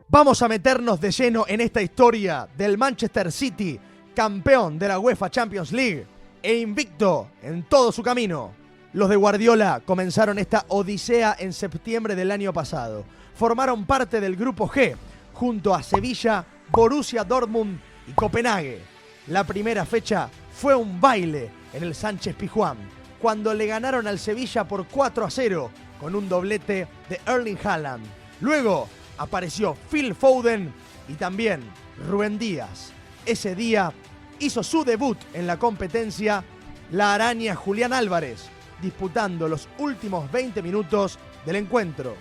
Vamos a meternos de lleno en esta historia del Manchester City, campeón de la UEFA Champions League e invicto en todo su camino. Los de Guardiola comenzaron esta odisea en septiembre del año pasado. Formaron parte del grupo G, junto a Sevilla, Borussia Dortmund y Copenhague. La primera fecha fue un baile en el Sánchez-Pizjuán, cuando le ganaron al Sevilla por 4-0 con un doblete de Erling Haaland. Luego apareció Phil Foden y también Rúben Díaz. Ese día hizo su debut en la competencia la araña Julián Álvarez, disputando los últimos 20 minutos del encuentro.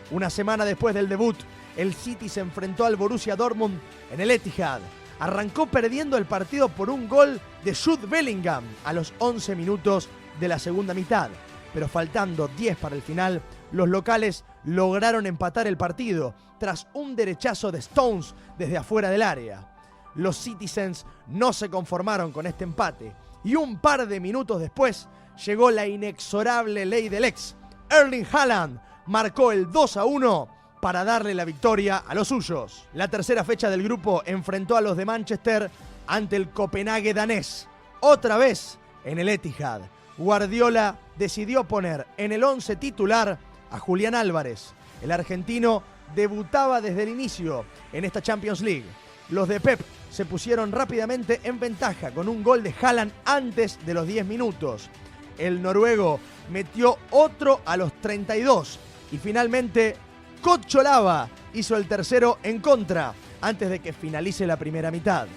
Una semana después del debut, el City se enfrentó al Borussia Dortmund en el Etihad. Arrancó perdiendo el partido por un gol de Jude Bellingham a los 11 minutos de la segunda mitad, pero faltando 10 para el final, los locales lograron empatar el partido tras un derechazo de Stones desde afuera del área. Los Citizens no se conformaron con este empate y un par de minutos después llegó la inexorable ley del ex. Erling Haaland marcó el 2-1 para darle la victoria a los suyos. La tercera fecha del grupo enfrentó a los de Manchester ante el Copenhague danés. Otra vez en el Etihad, Guardiola decidió poner en el 11 titular a Julián Álvarez. El argentino debutaba desde el inicio en esta Champions League. Los de Pep se pusieron rápidamente en ventaja con un gol de Haaland antes de los 10 minutos. El noruego metió otro a los 32 y finalmente Cocholava hizo el tercero en contra antes de que finalice la primera mitad.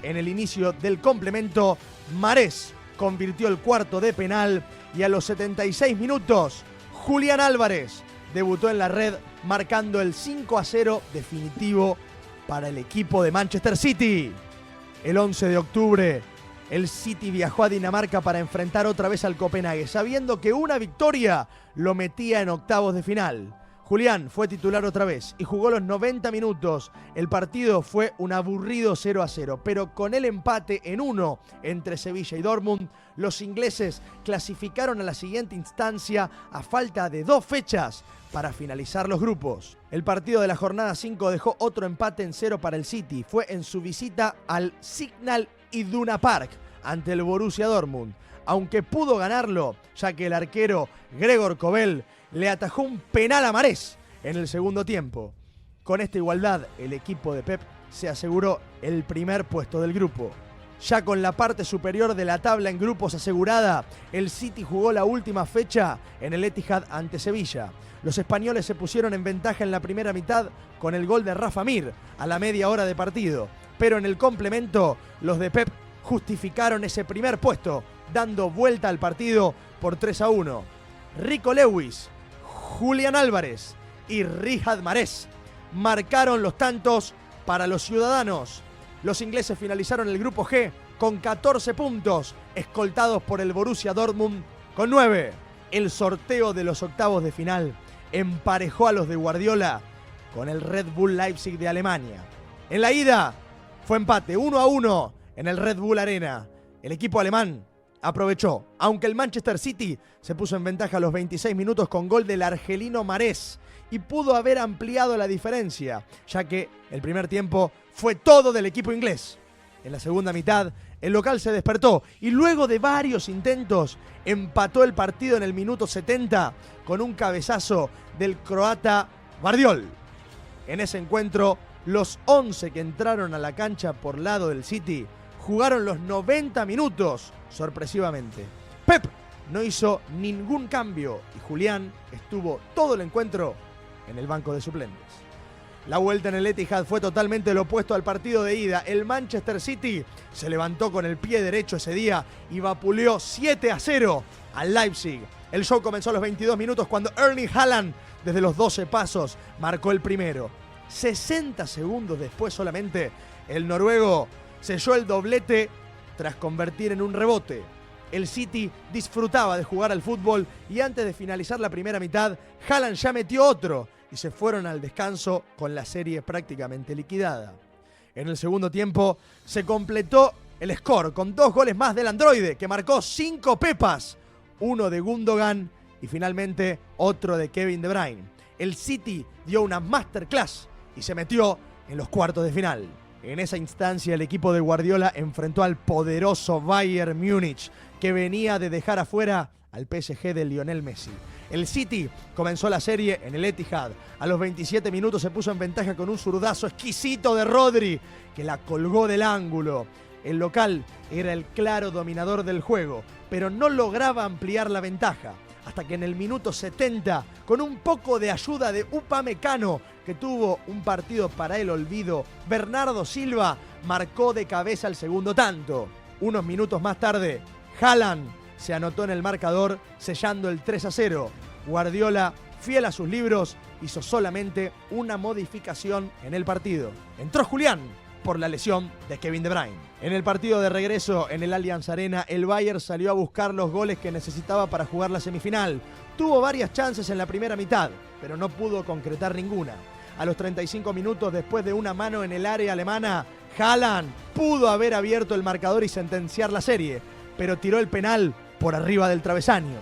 En el inicio del complemento, Mahrez convirtió el cuarto de penal y a los 76 minutos, Julián Álvarez debutó en la red marcando el 5-0 definitivo para el equipo de Manchester City. El 11 de octubre, el City viajó a Dinamarca para enfrentar otra vez al Copenhague, sabiendo que una victoria lo metía en octavos de final. Julián fue titular otra vez y jugó los 90 minutos. El partido fue un aburrido 0-0, pero con el empate en 1 entre Sevilla y Dortmund, los ingleses clasificaron a la siguiente instancia a falta de 2 fechas para finalizar los grupos. El partido de la jornada 5 dejó otro empate en 0 para el City. Fue en su visita al Signal Iduna Park ante el Borussia Dortmund, aunque pudo ganarlo, ya que el arquero Gregor Kobel le atajó un penal a Mahrez en el segundo tiempo. Con esta igualdad, el equipo de Pep se aseguró el primer puesto del grupo. Ya con la parte superior de la tabla en grupos asegurada, el City jugó la última fecha en el Etihad ante Sevilla. Los españoles se pusieron en ventaja en la primera mitad con el gol de Rafa Mir a la media hora de partido, pero en el complemento, los de Pep justificaron ese primer puesto, dando vuelta al partido por 3-1. Rico Lewis, Julián Álvarez y Riyad Mahrez marcaron los tantos para los ciudadanos. Los ingleses finalizaron el grupo G con 14 puntos, escoltados por el Borussia Dortmund con 9. El sorteo de los octavos de final emparejó a los de Guardiola con el Red Bull Leipzig de Alemania. En la ida fue empate 1-1 en el Red Bull Arena. El equipo alemán aprovechó, aunque el Manchester City se puso en ventaja a los 26 minutos con gol del argelino Mahrez y pudo haber ampliado la diferencia, ya que el primer tiempo fue todo del equipo inglés. En la segunda mitad, el local se despertó y luego de varios intentos empató el partido en el minuto 70 con un cabezazo del croata Guardiol. En ese encuentro, los 11 que entraron a la cancha por lado del City jugaron los 90 minutos sorpresivamente. Pep no hizo ningún cambio y Julián estuvo todo el encuentro en el banco de suplentes. La vuelta en el Etihad fue totalmente lo opuesto al partido de ida. El Manchester City se levantó con el pie derecho ese día y vapuleó 7-0 al Leipzig. El show comenzó a los 22 minutos cuando Erling Haaland, desde los 12 pasos, marcó el primero. 60 segundos después solamente, el noruego selló el doblete tras convertir en un rebote. El City disfrutaba de jugar al fútbol y antes de finalizar la primera mitad, Haaland ya metió otro y se fueron al descanso con la serie prácticamente liquidada. En el segundo tiempo se completó el score con 2 goles más del androide, que marcó 5 pepas, uno de Gundogan y finalmente otro de Kevin De Bruyne. El City dio una masterclass y se metió en los cuartos de final. En esa instancia el equipo de Guardiola enfrentó al poderoso Bayern Múnich, que venía de dejar afuera al PSG de Lionel Messi. El City comenzó la serie en el Etihad. A los 27 minutos se puso en ventaja con un zurdazo exquisito de Rodri, que la colgó del ángulo. El local era el claro dominador del juego, pero no lograba ampliar la ventaja. Hasta que en el minuto 70, con un poco de ayuda de Upamecano, que tuvo un partido para el olvido, Bernardo Silva marcó de cabeza el segundo tanto. Unos minutos más tarde, Haaland se anotó en el marcador, sellando el 3-0. Guardiola, fiel a sus libros, hizo solamente una modificación en el partido. Entró Julián por la lesión de Kevin De Bruyne. En el partido de regreso en el Allianz Arena, el Bayern salió a buscar los goles que necesitaba para jugar la semifinal. Tuvo varias chances en la primera mitad, pero no pudo concretar ninguna. A los 35 minutos, después de una mano en el área alemana, Haaland pudo haber abierto el marcador y sentenciar la serie, pero tiró el penal por arriba del travesaño.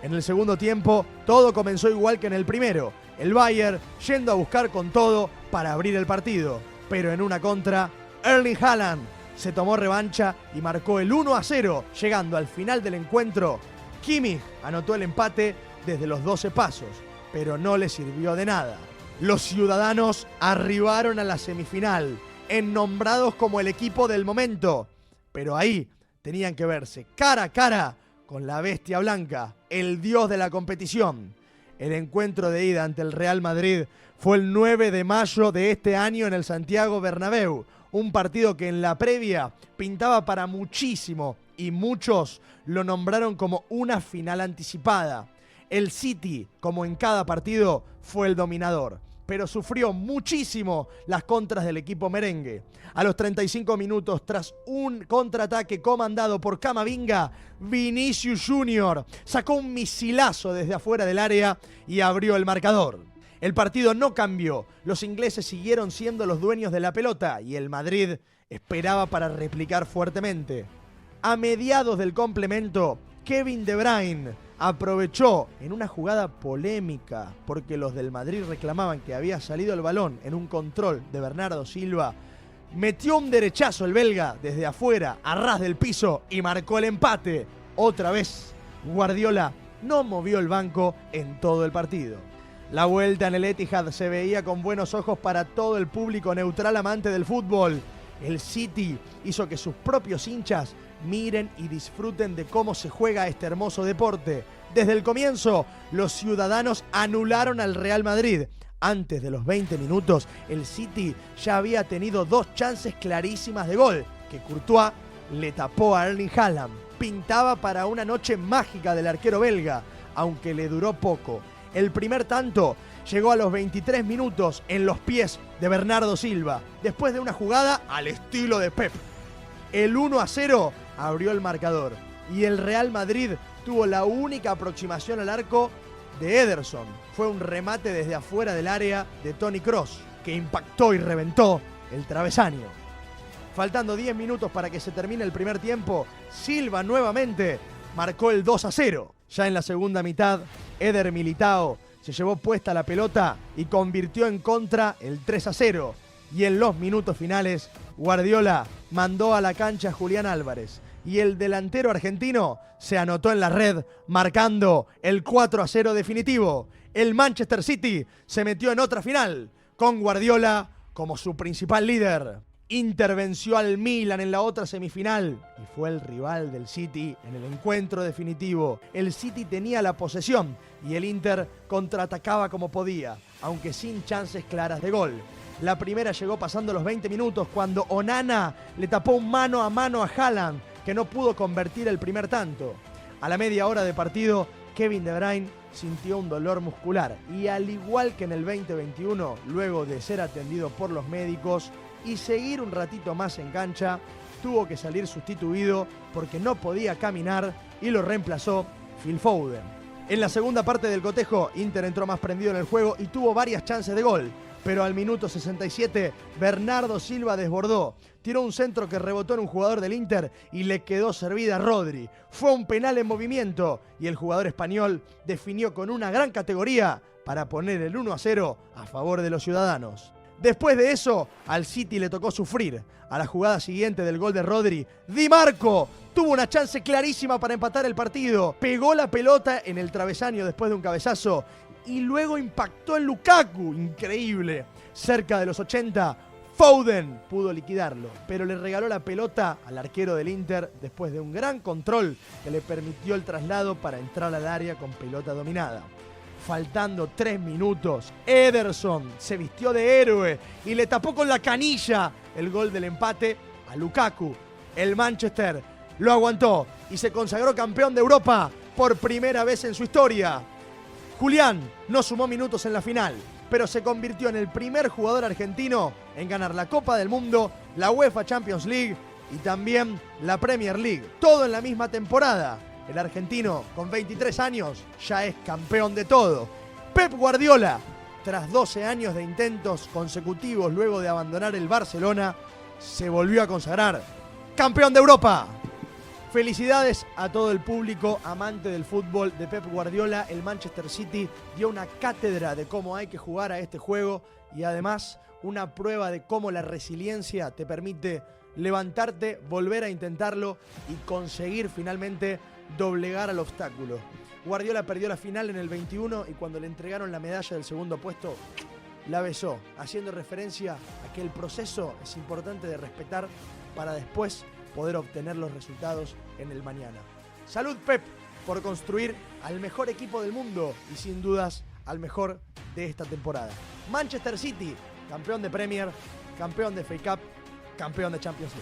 En el segundo tiempo, todo comenzó igual que en el primero. El Bayern yendo a buscar con todo para abrir el partido. Pero en una contra, Erling Haaland se tomó revancha y marcó el 1-0, llegando al final del encuentro. Kimmich anotó el empate desde los 12 pasos, pero no le sirvió de nada. Los ciudadanos arribaron a la semifinal, nombrados como el equipo del momento, pero ahí tenían que verse cara a cara con la bestia blanca, el dios de la competición. El encuentro de ida ante el Real Madrid fue el 9 de mayo de este año en el Santiago Bernabéu, un partido que en la previa pintaba para muchísimo y muchos lo nombraron como una final anticipada. El City, como en cada partido, fue el dominador, pero sufrió muchísimo las contras del equipo merengue. A los 35 minutos, tras un contraataque comandado por Camavinga, Vinicius Junior sacó un misilazo desde afuera del área y abrió el marcador. El partido no cambió, los ingleses siguieron siendo los dueños de la pelota y el Madrid esperaba para replicar fuertemente. A mediados del complemento, Kevin De Bruyne aprovechó en una jugada polémica porque los del Madrid reclamaban que había salido el balón en un control de Bernardo Silva. Metió un derechazo el belga desde afuera, a ras del piso, y marcó el empate. Otra vez, Guardiola no movió el banco en todo el partido. La vuelta en el Etihad se veía con buenos ojos para todo el público neutral amante del fútbol. El City hizo que sus propios hinchas miren y disfruten de cómo se juega este hermoso deporte. Desde el comienzo, los ciudadanos anularon al Real Madrid. Antes de los 20 minutos, el City ya había tenido dos chances clarísimas de gol, que Courtois le tapó a Erling Haaland. Pintaba para una noche mágica del arquero belga, aunque le duró poco. El primer tanto llegó a los 23 minutos en los pies de Bernardo Silva, después de una jugada al estilo de Pep. El 1-0 abrió el marcador y el Real Madrid tuvo la única aproximación al arco de Ederson. Fue un remate desde afuera del área de Toni Kroos, que impactó y reventó el travesaño. Faltando 10 minutos para que se termine el primer tiempo, Silva nuevamente marcó el 2-0. Ya en la segunda mitad, Eder Militao se llevó puesta la pelota y convirtió en contra el 3-0. Y en los minutos finales, Guardiola mandó a la cancha a Julián Álvarez. Y el delantero argentino se anotó en la red, marcando el 4-0 definitivo. El Manchester City se metió en otra final, con Guardiola como su principal líder. Inter venció al Milan en la otra semifinal y fue el rival del City en el encuentro definitivo. El City tenía la posesión y el Inter contraatacaba como podía, aunque sin chances claras de gol. La primera llegó pasando los 20 minutos cuando Onana le tapó un mano a mano a Haaland, que no pudo convertir el primer tanto. A la media hora de partido, Kevin De Bruyne sintió un dolor muscular y, al igual que en el 2021, luego de ser atendido por los médicos y seguir un ratito más en cancha, tuvo que salir sustituido porque no podía caminar y lo reemplazó Phil Foden. En la segunda parte del cotejo, Inter entró más prendido en el juego y tuvo varias chances de gol, pero al minuto 67, Bernardo Silva desbordó, tiró un centro que rebotó en un jugador del Inter y le quedó servida a Rodri. Fue un penal en movimiento y el jugador español definió con una gran categoría para poner el 1-0 a favor de los ciudadanos. Después de eso, al City le tocó sufrir. A la jugada siguiente del gol de Rodri, Di Marco tuvo una chance clarísima para empatar el partido. Pegó la pelota en el travesaño después de un cabezazo y luego impactó en Lukaku. Increíble. Cerca de los 80, Foden pudo liquidarlo, pero le regaló la pelota al arquero del Inter después de un gran control que le permitió el traslado para entrar al área con pelota dominada. Faltando 3 minutos, Ederson se vistió de héroe y le tapó con la canilla el gol del empate a Lukaku. El Manchester lo aguantó y se consagró campeón de Europa por primera vez en su historia. Julián no sumó minutos en la final, pero se convirtió en el primer jugador argentino en ganar la Copa del Mundo, la UEFA Champions League y también la Premier League. Todo en la misma temporada. El argentino, con 23 años, ya es campeón de todo. Pep Guardiola, tras 12 años de intentos consecutivos luego de abandonar el Barcelona, se volvió a consagrar campeón de Europa. Felicidades a todo el público amante del fútbol de Pep Guardiola. El Manchester City dio una cátedra de cómo hay que jugar a este juego y además una prueba de cómo la resiliencia te permite levantarte, volver a intentarlo y conseguir finalmente doblegar al obstáculo. Guardiola perdió la final en el 21 y cuando le entregaron la medalla del segundo puesto, la besó, haciendo referencia a que el proceso es importante de respetar para después poder obtener los resultados en el mañana. Salud, Pep, por construir al mejor equipo del mundo y sin dudas al mejor de esta temporada. Manchester City, campeón de Premier, campeón de FA Cup, campeón de Champions League.